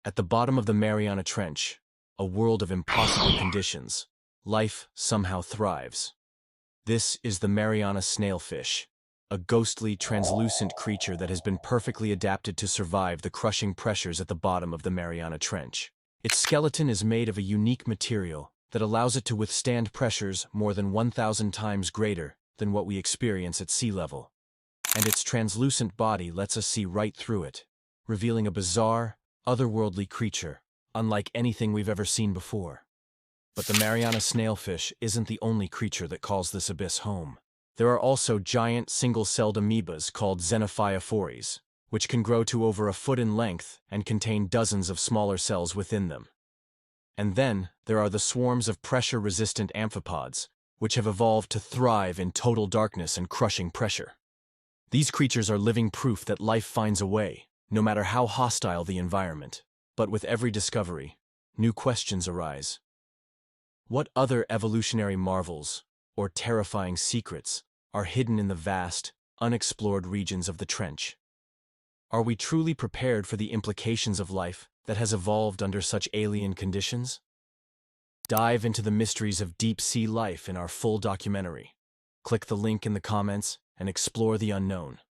At the bottom of the Mariana Trench, a world of impossible conditions, life somehow thrives. This is the Mariana snailfish, a ghostly, translucent creature that has been perfectly adapted to survive the crushing pressures at the bottom of the Mariana Trench. Its skeleton is made of a unique material that allows it to withstand pressures more than 1,000 times greater than what we experience at sea level. And its translucent body lets us see right through it, revealing a bizarre, otherworldly creature, unlike anything we've ever seen before. But the Mariana snailfish isn't the only creature that calls this abyss home. There are also giant single-celled amoebas called xenophyophores, which can grow to over a foot in length and contain dozens of smaller cells within them. And then, there are the swarms of pressure-resistant amphipods, which have evolved to thrive in total darkness and crushing pressure. These creatures are living proof that life finds a way, no matter how hostile the environment. But with every discovery, new questions arise. What other evolutionary marvels, or terrifying secrets, are hidden in the vast, unexplored regions of the trench? Are we truly prepared for the implications of life that has evolved under such alien conditions? Dive into the mysteries of deep-sea life in our full documentary. Click the link in the comments and explore the unknown.